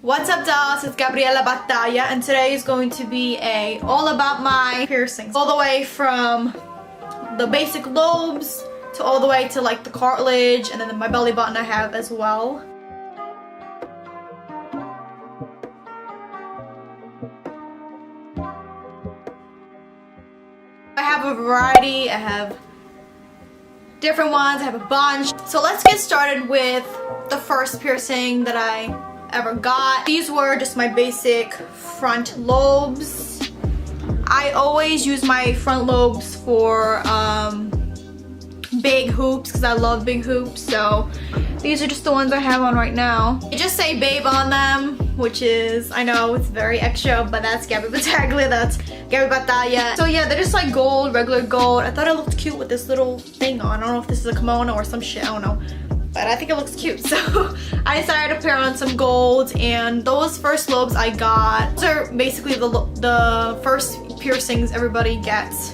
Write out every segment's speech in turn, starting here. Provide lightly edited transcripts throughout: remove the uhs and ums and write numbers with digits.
What's up, dolls? It's Gabriella Battaglia, and today is going to be all about my piercings, all the way from the basic lobes to all the way to like the cartilage, and then my belly button I have as well. I have a variety. I have different ones. I have a bunch. So let's get started with the first piercing that I ever got. These were just my basic front lobes. I always use my front lobes for big hoops because I love big hoops. So these are just the ones I have on right now. They just say babe on them, which is, I know it's very extra, but that's Gabi Battaglia, that's Gabi Battaglia. So yeah, they're just like gold, regular gold. I thought it looked cute with this little thing on. I don't know if this is a kimono or some shit, I don't know. But I think it looks cute, so I decided to pair on some gold, and those first lobes I got, those are basically the first piercings everybody gets,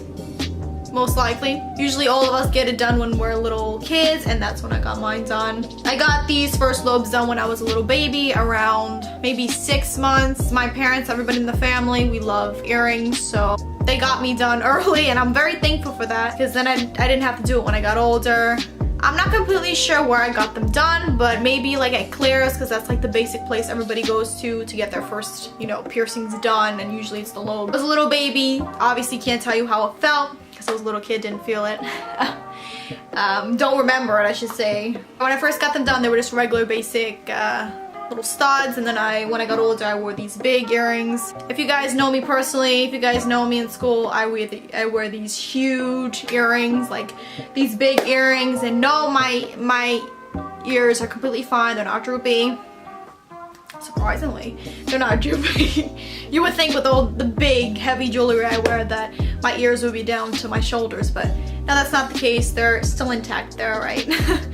most likely. Usually all of us get it done when we're little kids, and that's when I got mine done. I got these first lobes done when I was a little baby, around maybe 6 months. My parents, everybody in the family, we love earrings, so they got me done early, and I'm very thankful for that, because then I didn't have to do it when I got older. I'm not completely sure where I got them done, but maybe like at Claire's, because that's like the basic place everybody goes to get their first, you know, piercings done, and usually it's the lobe. I was a little baby, obviously can't tell you how it felt, because I was a little kid, didn't feel it. Don't remember it, I should say. When I first got them done, they were just regular basic little studs, and then when I got older, I wore these big earrings. If you guys know me personally, if you guys know me in school, I wear these huge earrings, like these big earrings, and no, my ears are completely fine, they're not droopy. Surprisingly, they're not droopy. You would think with all the big, heavy jewelry I wear that my ears would be down to my shoulders, but no, that's not the case. They're still intact. They're alright.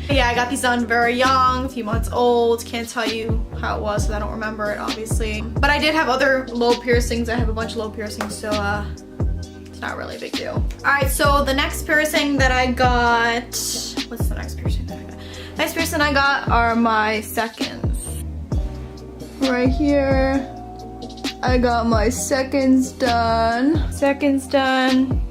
Yeah, I got these done very young, a few months old. Can't tell you how it was because I don't remember it, obviously. But I did have other lobe piercings. I have a bunch of lobe piercings, so it's not really a big deal. Alright, so the next piercing that I got... What's the next piercing that I got? Next piercing I got are my seconds. Right here, I got my seconds done. Seconds done.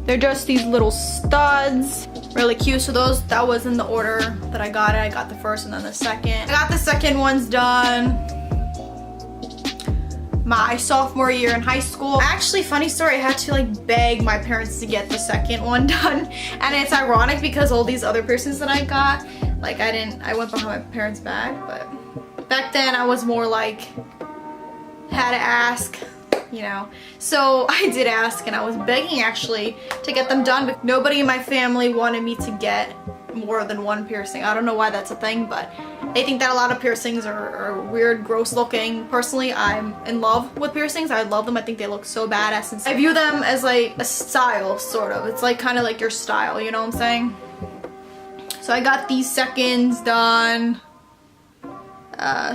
They're just these little studs. Really cute. So that was in the order that I got it. I got the first and then the second. I got the second ones done my sophomore year in high school. Actually, funny story, I had to like beg my parents to get the second one done. And it's ironic because all these other piercings that I got, like I went behind my parents' back, but back then I was more like, had to ask, you know. So I did ask, and I was begging actually to get them done, but nobody in my family wanted me to get more than one piercing. I don't know why that's a thing, but they think that a lot of piercings are weird, gross looking. Personally, I'm in love with piercings. I love them. I think they look so badass, and I view them as like a style, sort of. It's like kind of like your style, you know what I'm saying? So I got these seconds done.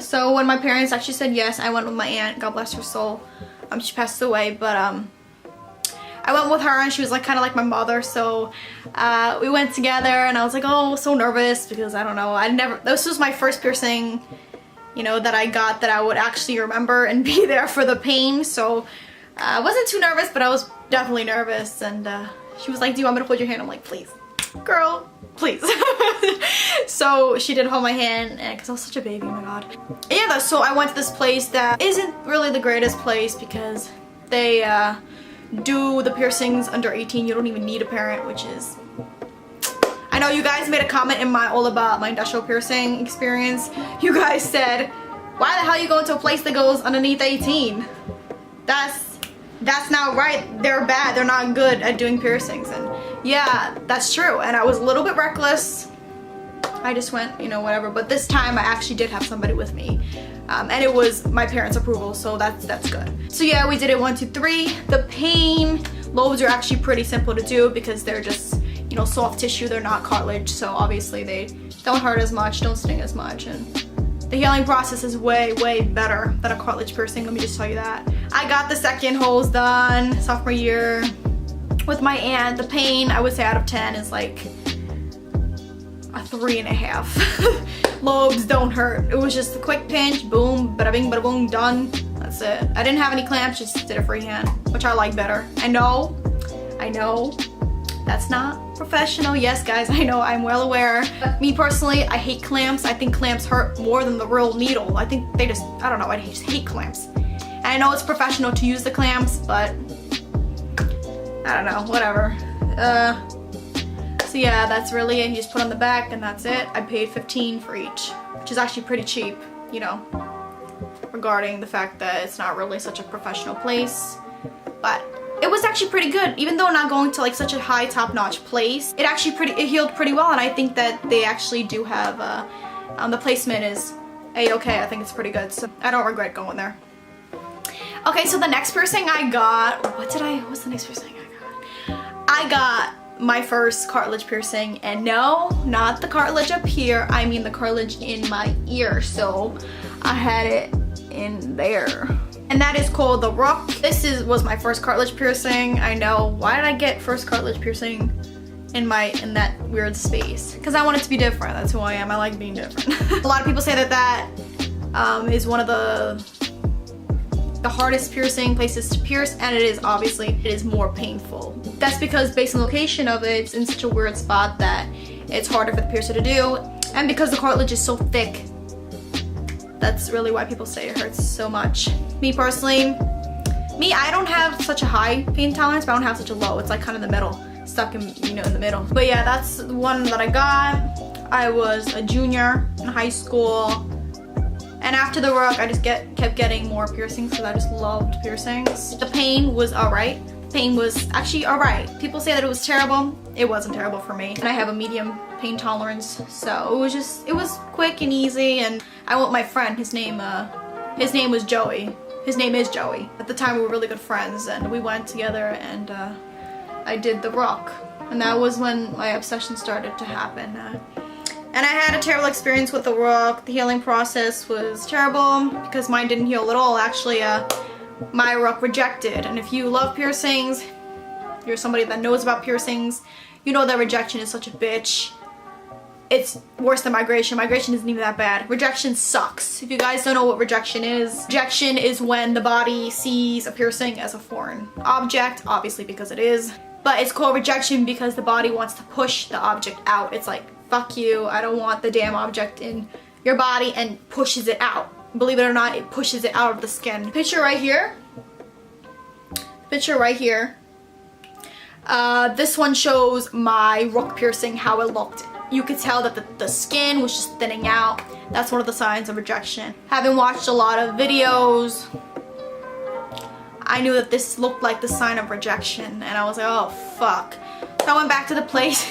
So when my parents actually said yes, I went with my aunt, God bless her soul. She passed away, but I went with her, and she was like kind of like my mother, so we went together, and I was like, oh, so nervous, because I don't know, this was my first piercing, you know, that I got that I would actually remember and be there for the pain, so I wasn't too nervous, but I was definitely nervous. And she was like, do you want me to hold your hand? I'm like, please, girl, please. So she did hold my hand, and because I was such a baby, oh my god. Yeah, so I went to this place that isn't really the greatest place, because they do the piercings under 18. You don't even need a parent, which is... I know you guys made a comment in my all about my industrial piercing experience. You guys said, why the hell are you going to a place that goes underneath 18? That's not right. They're bad. They're not good at doing piercings. And yeah, that's true. And I was a little bit reckless. I just went, you know, whatever. But this time I actually did have somebody with me. And it was my parents' approval, so that's good. So yeah, we did it 1, 2, 3. The pain lobes are actually pretty simple to do because they're just, you know, soft tissue. They're not cartilage, so obviously they don't hurt as much, don't sting as much, and the healing process is way better than a cartilage piercing, let me just tell you that. I got the second holes done sophomore year with my aunt. The pain, I would say out of 10 is like a 3.5. lobes don't hurt. It was just a quick pinch, boom, bada bing, bada boom, done. That's it. I didn't have any clamps, just did a freehand, which I like better. I know, that's not professional. Yes, guys, I know, I'm well aware. But me personally, I hate clamps. I think clamps hurt more than the real needle. I think they just, I don't know, I just hate clamps. And I know it's professional to use the clamps, but I don't know, whatever. So yeah, that's really it. You just put on the back and that's it. I paid $15 for each, which is actually pretty cheap, you know, regarding the fact that it's not really such a professional place. But it was actually pretty good, even though not going to like such a high top-notch place. It healed pretty well, and I think that they actually do have the placement is a-okay. I think it's pretty good, so I don't regret going there. Okay, so the next piercing I got, what's the next piercing I got? I got my first cartilage piercing, and no, not the cartilage up here, I mean the cartilage in my ear. So I had it in there, and that is called the Rook. This was my first cartilage piercing. I know, why did I get first cartilage piercing in that weird space? Because I want it to be different. That's who I am. I like being different. A lot of people say that is one of the hardest piercing places to pierce, and it is. Obviously it is more painful. That's because based on the location of it, it's in such a weird spot that it's harder for the piercer to do, and because the cartilage is so thick, that's really why people say it hurts so much. Me personally, I don't have such a high pain tolerance, but I don't have such a low. It's like kind of in the middle, stuck in, you know, in the middle. But yeah, that's the one that I got. I was a junior in high school. And after the Rook, I just kept getting more piercings because I just loved piercings. The pain was alright. The pain was actually alright. People say that it was terrible. It wasn't terrible for me. And I have a medium pain tolerance, so it was quick and easy. And I went with my friend. His name was Joey. His name is Joey. At the time, we were really good friends, and we went together, and I did the Rook. And that was when my obsession started to happen. And I had a terrible experience with the Rook. The healing process was terrible because mine didn't heal at all. Actually, my Rook rejected. And if you love piercings, you're somebody that knows about piercings, you know that rejection is such a bitch. It's worse than migration. Migration isn't even that bad. Rejection sucks. If you guys don't know what rejection is when the body sees a piercing as a foreign object, obviously because it is. But it's called rejection because the body wants to push the object out. It's like, fuck you, I don't want the damn object in your body, and pushes it out. Believe it or not, it pushes it out of the skin. Picture right here. This one shows my Rook piercing, how it looked. You could tell that the skin was just thinning out. That's one of the signs of rejection. Having watched a lot of videos, I knew that this looked like the sign of rejection, and I was like, oh fuck. So I went back to the place.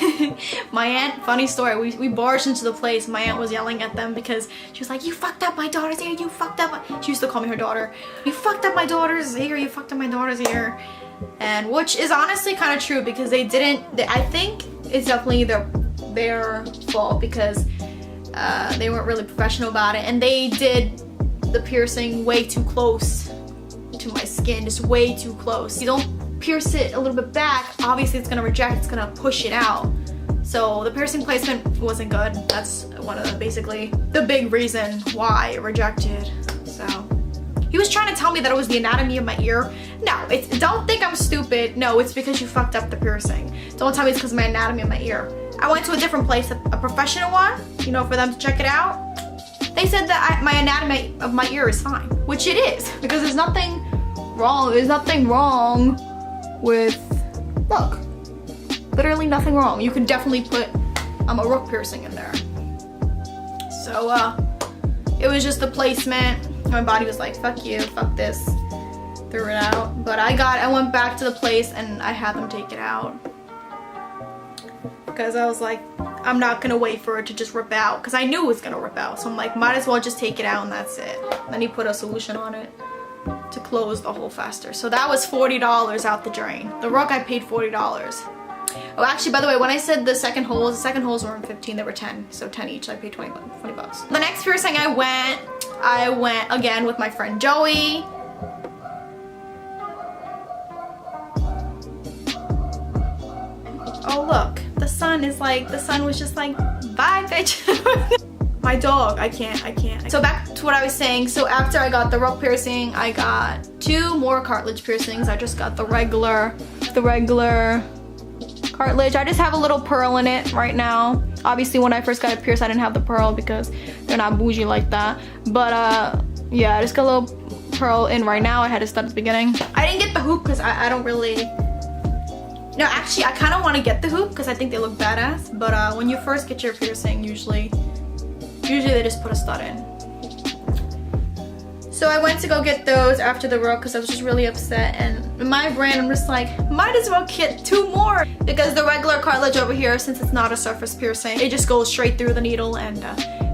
My aunt, funny story, we barged into the place. My aunt was yelling at them because she was like, you fucked up my daughter's ear, you fucked up she used to call me her daughter. You fucked up my daughter's ear, you fucked up my daughter's ear. And which is honestly kind of true, because I think it's definitely their fault, because they weren't really professional about it, and they did the piercing way too close to my skin, just way too close. You don't pierce it a little bit back, obviously it's gonna reject, it's gonna push it out. So the piercing placement wasn't good. That's one of basically the big reason why it rejected. So he was trying to tell me that it was the anatomy of my ear. No, don't think I'm stupid. No, it's because you fucked up the piercing. Don't tell me it's because of my anatomy of my ear. I went to a different place, a professional one, you know, for them to check it out. They said that my anatomy of my ear is fine, which it is, because there's nothing wrong. There's nothing wrong with, look, literally nothing wrong. You could definitely put a Rook piercing in there. So it was just the placement. My body was like, fuck you, fuck this, threw it out. But I went back to the place and I had them take it out, because I was like, I'm not gonna wait for it to just rip out, because I knew it was gonna rip out. So I'm like, might as well just take it out and that's it. Then he put a solution on it to close the hole faster. So that was $40 out the drain. The Rook, I paid $40. Oh, actually, by the way, when I said the second holes weren't 15, they were 10. So 10 each, I paid 20 bucks. The next piercing I went again with my friend Joey. Oh look, the sun was just like, bye bitch. My dog, I can't. So back to what I was saying. So after I got the rock piercing, I got 2 more cartilage piercings. I just got the regular cartilage. I just have a little pearl in it right now. Obviously when I first got it pierced, I didn't have the pearl because they're not bougie like that. But yeah, I just got a little pearl in right now. I had to start at the beginning. I didn't get the hoop because I don't really... No, actually, I kind of want to get the hoop because I think they look badass. But when you first get your piercing, usually they just put a stud in. So I went to go get those after the rook because I was just really upset. And in my brain, I'm just like, might as well get 2 more. Because the regular cartilage over here, since it's not a surface piercing, it just goes straight through the needle and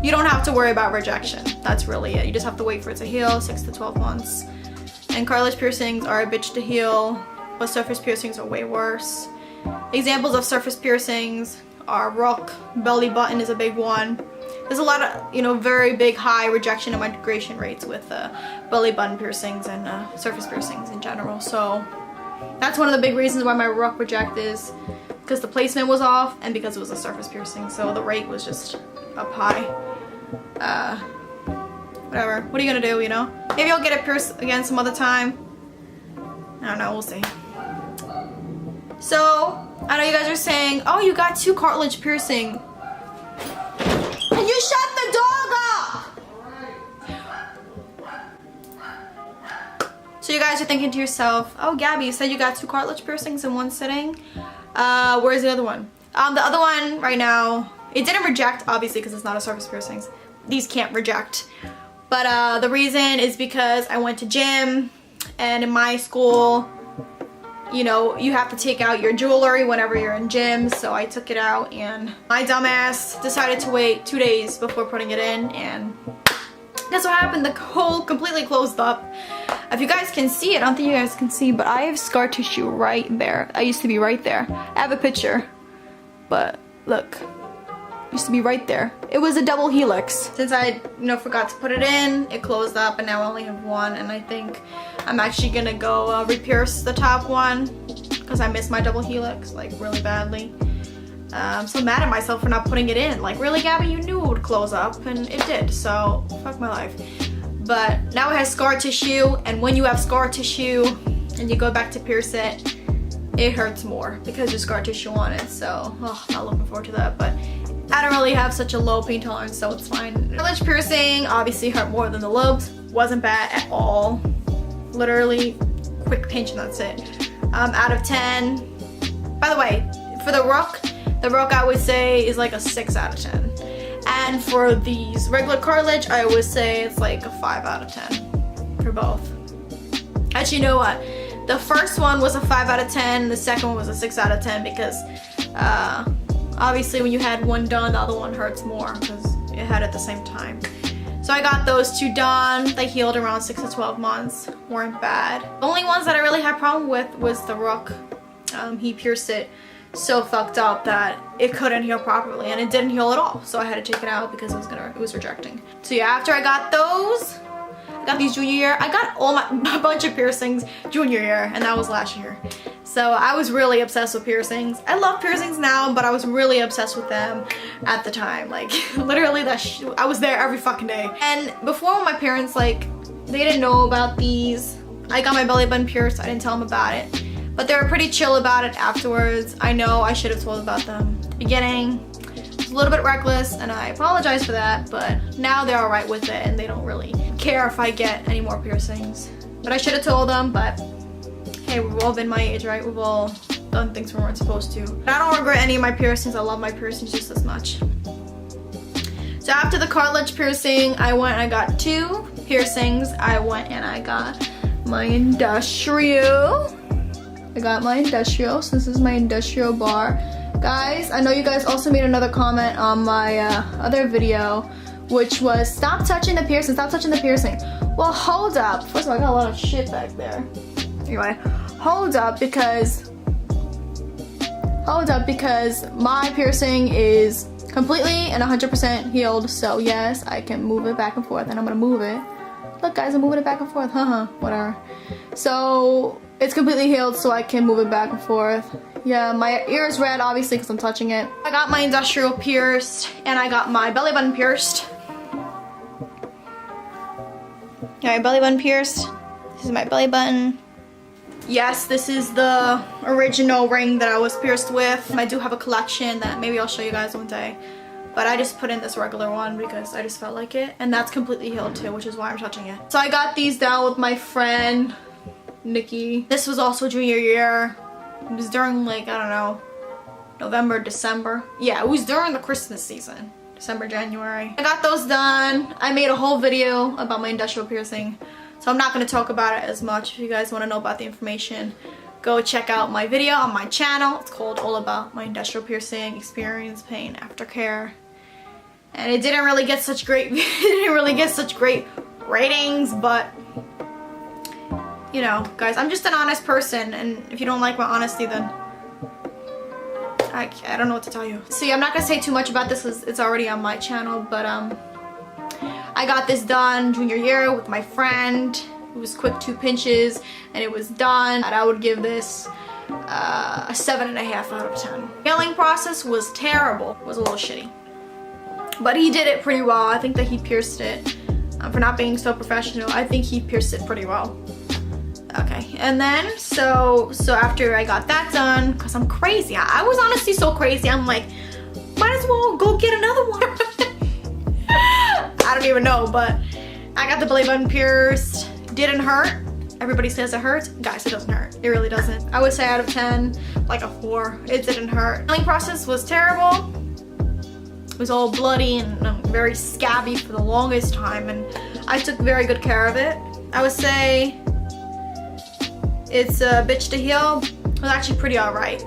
you don't have to worry about rejection. That's really it. You just have to wait for it to heal, 6 to 12 months. And cartilage piercings are a bitch to heal, but surface piercings are way worse. Examples of surface piercings are rook, belly button is a big one. There's a lot of, you know, very big high rejection and migration rates with belly button piercings and surface piercings in general. So that's one of the big reasons why my rook reject is because the placement was off and because it was a surface piercing. So the rate was just up high. Whatever. What are you gonna do, you know? Maybe I'll get it pierced again some other time. I don't know, we'll see. So I know you guys are saying, oh, you got 2 cartilage piercing. And you shut the dog up! So you guys are thinking to yourself, oh, Gabby, you said you got 2 cartilage piercings in one sitting. Where's the other one? The other one right now, it didn't reject, obviously, because it's not a surface piercings. These can't reject. But the reason is because I went to gym, and in my school, you know, you have to take out your jewelry whenever you're in gym, so I took it out and my dumbass decided to wait 2 days before putting it in, and that's what happened. The hole completely closed up. If you guys can see it, I don't think you guys can see, but I have scar tissue right there. I used to be right there. I have a picture, but look. Used to be right there. It was a double helix. Since I, you know, forgot to put it in, it closed up and now I only have 1, and I think I'm actually gonna go re-pierce the top one because I missed my double helix like really badly. I'm so mad at myself for not putting it in. Like, really, Gabby, you knew it would close up, and it did, so fuck my life. But now it has scar tissue, and when you have scar tissue and you go back to pierce it, it hurts more because there's scar tissue on it, so not looking forward to that. But I don't really have such a low pain tolerance, so it's fine. Cartilage piercing obviously hurt more than the lobes. Wasn't bad at all. Literally, quick pinch and that's it. Out of 10. By the way, for the rook I would say is like a 6 out of 10. And for these regular cartilage, I would say it's like a 5 out of 10 for both. Actually, you know what? The first one was a 5 out of 10. The second one was a 6 out of 10 because obviously when you had one done, the other one hurts more because it had it at the same time. So I got those 2 done. They healed around 6 to 12 months. Weren't bad. The only ones that I really had problem with was the rook. He pierced it so fucked up that it couldn't heal properly, and it didn't heal at all. So I had to take it out because it was rejecting. So yeah, after I got those, I got these junior year. I got a bunch of piercings junior year, and that was last year. So I was really obsessed with piercings. I love piercings now, but I was really obsessed with them at the time. Like, literally, I was there every fucking day. And before, my parents, like, they didn't know about these. I got my belly button pierced. I didn't tell them about it. But they were pretty chill about it afterwards. I know I should have told about them at the beginning. It was a little bit reckless, and I apologize for that, but now they're alright with it, and they don't really care if I get any more piercings. But I should have told them, but hey, we've all been my age, right? We've all done things we weren't supposed to. But I don't regret any of my piercings. I love my piercings just as much. So after the cartilage piercing, I went and I got 2 piercings. I went and I got my industrial. So this is my industrial bar. Guys, I know you guys also made another comment on my other video, which was stop touching the piercing, stop touching the piercing. Well, hold up. First of all, I got a lot of shit back there. Anyway, hold up because my piercing is completely and 100% healed. So yes, I can move it back and forth, and I'm gonna move it. Look, guys, I'm moving it back and forth. Whatever. So it's completely healed, so I can move it back and forth. Yeah, my ear is red, obviously, because I'm touching it. I got my industrial pierced, and I got my belly button pierced. my belly button pierced. This is my belly button. Yes, this is the original ring that I was pierced with. I do have a collection that maybe I'll show you guys one day. But I just put in this regular one because I just felt like it. And that's completely healed too, which is why I'm touching it. So I got these down with my friend, Nikki. This was also junior year. It was during like, I don't know, November, December. Yeah, it was during the Christmas season. December, January. I got those done. I made a whole video about my industrial piercing. So I'm not going to talk about it as much. If you guys want to know about the information, go check out my video on my channel. It's called All About My Industrial Piercing Experience, Pain, Aftercare. And it didn't really get such great ratings, but you know, guys, I'm just an honest person, and if you don't like my honesty, then I don't know what to tell you. See, I'm not gonna say too much about this because it's already on my channel, but I got this done junior year with my friend. It was quick 2 pinches and it was done. And I would give this a 7.5 out of 10. Healing process was terrible. It was a little shitty. But he did it pretty well. I think that he pierced it. For not being so professional, I think he pierced it pretty well. Okay, and then so after I got that done, because I'm crazy. I was honestly so crazy. I'm like, might as well go get another one. I don't even know, but I got the belly button pierced. Didn't hurt. Everybody says it hurts. Guys, it doesn't hurt. It really doesn't. I would say out of 10, like a 4. It didn't hurt. The healing process was terrible. It was all bloody and very scabby for the longest time, and I took very good care of it. I would say it's a bitch to heal. It was actually pretty alright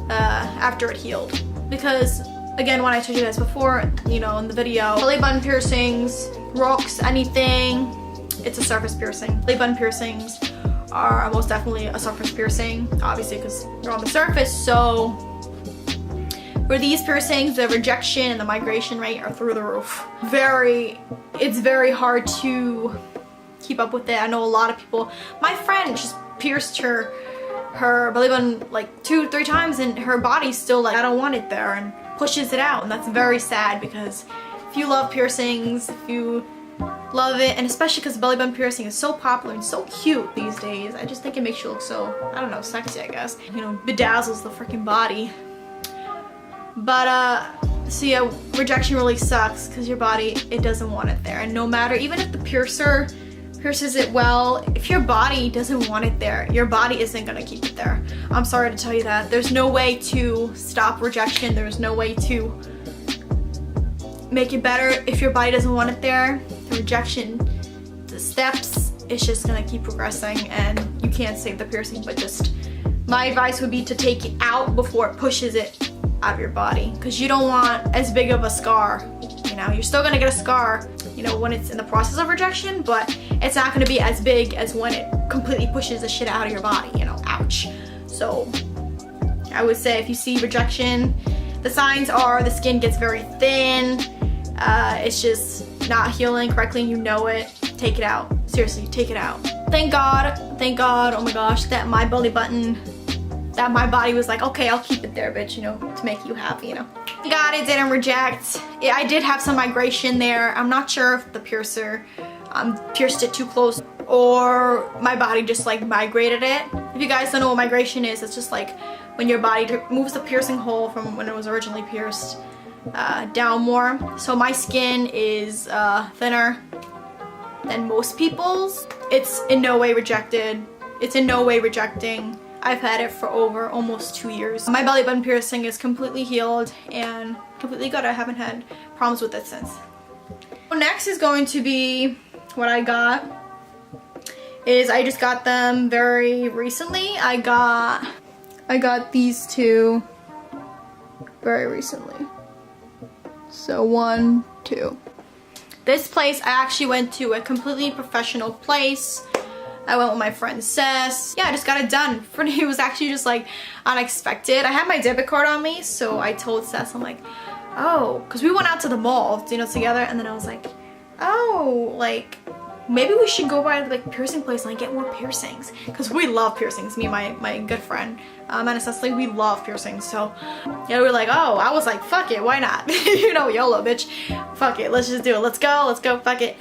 after it healed. Because again, when I told you guys before, you know, in the video, belly button piercings, rocks, anything, it's a surface piercing. Belly button piercings are most definitely a surface piercing, obviously because they're on the surface. So for these piercings, the rejection and the migration rate are through the roof. It's very hard to keep up with it. I know a lot of people, my friend just pierced her belly button like 2-3 times and her body's still like, I don't want it there, and pushes it out. And that's very sad, because if you love piercings, if you love it, and especially because belly button piercing is so popular and so cute these days, I just think it makes you look so, I don't know, sexy, I guess. You know, bedazzles the freaking body. But so yeah, rejection really sucks because your body, it doesn't want it there. And no matter, even if the piercer pierces it well, if your body doesn't want it there, your body isn't gonna keep it there. I'm sorry to tell you that. There's no way to stop rejection. There's no way to make it better. If your body doesn't want it there, the rejection, the steps, it's just gonna keep progressing, and you can't save the piercing. But just, my advice would be to take it out before it pushes it out of your body, because you don't want as big of a scar. You know, you're still gonna get a scar, you know, when it's in the process of rejection, but it's not gonna be as big as when it completely pushes the shit out of your body, you know, ouch. So I would say if you see rejection, the signs are the skin gets very thin, it's just not healing correctly and you know it, take it out. Seriously, take it out. Thank God, oh my gosh, that my belly button, that my body was like, okay, I'll keep it there, bitch, you know, to make you happy, you know. God, it didn't reject. I did have some migration there. I'm not sure if the piercer pierced it too close or my body just like migrated it. If you guys don't know what migration is, it's just like when your body moves the piercing hole from when it was originally pierced down more. So my skin is thinner than most people's. It's in no way rejected. It's in no way rejecting. I've had it for over almost 2 years. My belly button piercing is completely healed and completely good. I haven't had problems with it since. Next is going to be what I got. I just got them very recently. I got these two very recently. So 1, 2. This place, I actually went to a completely professional place. I went with my friend Sess. Yeah, I just got it done. It was actually just like unexpected. I had my debit card on me, so I told Sess, I'm like, oh, because we went out to the mall, you know, together, and then I was like, oh, like, maybe we should go by like piercing place and like get more piercings, because we love piercings. Me and my good friend Anna Cecily, we love piercings. So yeah, we were like, oh, I was like, fuck it, why not? You know, YOLO, bitch. Fuck it, let's just do it. Let's go, fuck it.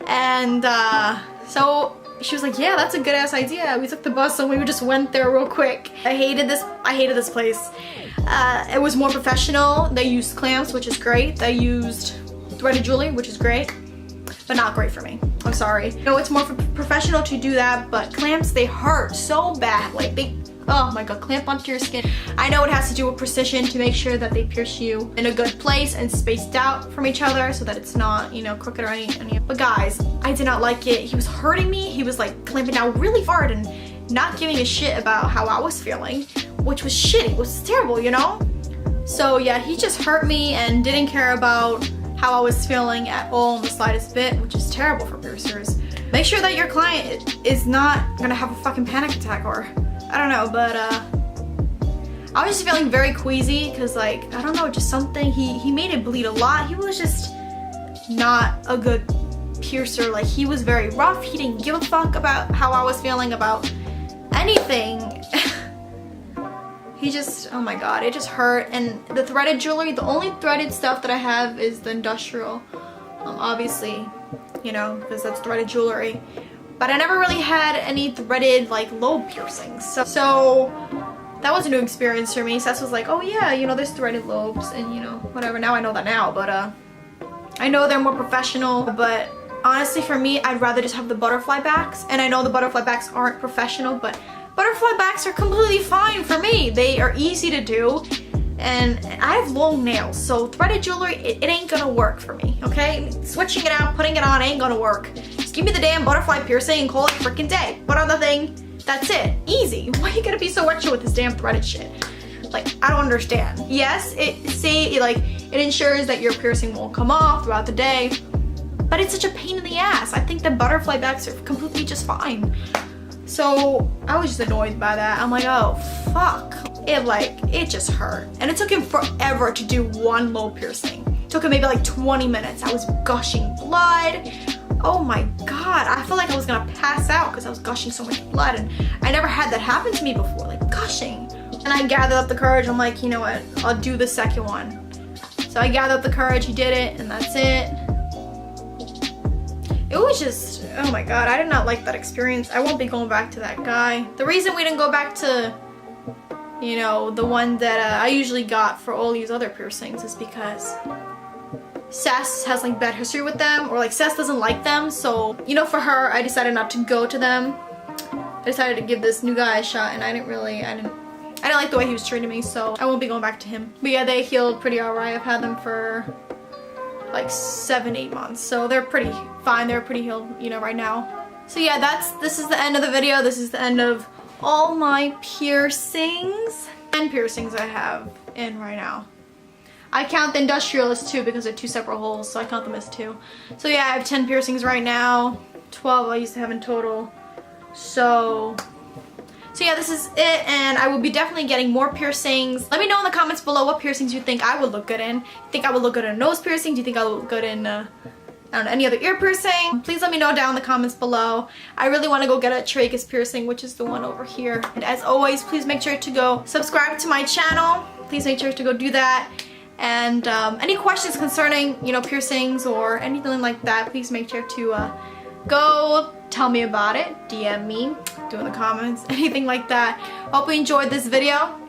And So she was like, yeah, that's a good ass idea. We took the bus and we just went there real quick. I hated this place. It was more professional. They used clamps, which is great. They used threaded jewelry, which is great, but not great for me. I'm sorry. No, it's more professional to do that, but clamps, they hurt so bad. Like oh my god, clamp onto your skin. I know it has to do with precision to make sure that they pierce you in a good place and spaced out from each other so that it's not, you know, crooked or any. But guys, I did not like it. He was hurting me. He was like clamping down really hard and not giving a shit about how I was feeling, which was shitty. It was terrible, you know? So yeah, he just hurt me and didn't care about how I was feeling at all in the slightest bit, which is terrible for piercers. Make sure that your client is not gonna have a fucking panic attack, or I don't know, but I was just feeling very queasy because, like, I don't know, just something, he made it bleed a lot. He was just not a good piercer. Like, he was very rough. He didn't give a fuck about how I was feeling about anything. He just, oh my god, it just hurt. And the threaded jewelry, the only threaded stuff that I have is the industrial, obviously, you know, because that's threaded jewelry. But I never really had any threaded, like, lobe piercings. So that was a new experience for me. Seth was like, oh yeah, you know, there's threaded lobes and, you know, whatever. Now I know that now, but I know they're more professional. But honestly, for me, I'd rather just have the butterfly backs. And I know the butterfly backs aren't professional, but butterfly backs are completely fine for me. They are easy to do. And I have long nails, so threaded jewelry, it ain't gonna work for me, okay? Switching it out, putting it on ain't gonna work. Just give me the damn butterfly piercing and call it a freaking day. Put on the thing, that's it. Easy. Why you gotta be so extra with this damn threaded shit? Like, I don't understand. Yes, it ensures that your piercing won't come off throughout the day, but it's such a pain in the ass. I think the butterfly backs are completely just fine. So I was just annoyed by that. I'm like, oh fuck. It just hurt. And it took him forever to do one lobe piercing. It took him maybe like 20 minutes. I was gushing blood. Oh my god. I felt like I was gonna pass out because I was gushing so much blood, and I never had that happen to me before, like gushing. And I gathered up the courage. I'm like, you know what? I'll do the second one. So I gathered up the courage, he did it, and that's it. It was just, oh my god, I did not like that experience. I won't be going back to that guy. The reason we didn't go back to, you know, the one that I usually got for all these other piercings is because Seth has like bad history with them, or like Seth doesn't like them. So, you know, for her, I decided not to go to them. I decided to give this new guy a shot, and I didn't like the way he was treating me, so I won't be going back to him. But yeah, they healed pretty alright. I've had them for like 7-8 months, so they're pretty fine. They're pretty healed, you know, right now. So yeah, this is the end of the video. This is the end of all my piercings. 10 piercings I have in right now. I count the industrial as 2 because they're 2 separate holes, so I count them as 2. So yeah, I have 10 piercings right now. 12 I used to have in total. So yeah, this is it, and I will be definitely getting more piercings. Let me know in the comments below what piercings you think I would look good in. Think I would look good in a nose piercing? Do you think I would look good in I don't know, any other ear piercing? Please let me know down in the comments below. I really want to go get a tragus piercing, which is the one over here. And as always, please make sure to go subscribe to my channel. Please make sure to go do that. And any questions concerning, you know, piercings or anything like that, please make sure to go tell me about it. DM me, do in the comments, anything like that. Hope you enjoyed this video,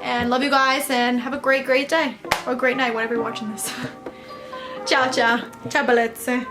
and love you guys, and have a great day or great night whenever you're watching this. Ciao ciao, ciao bellezze.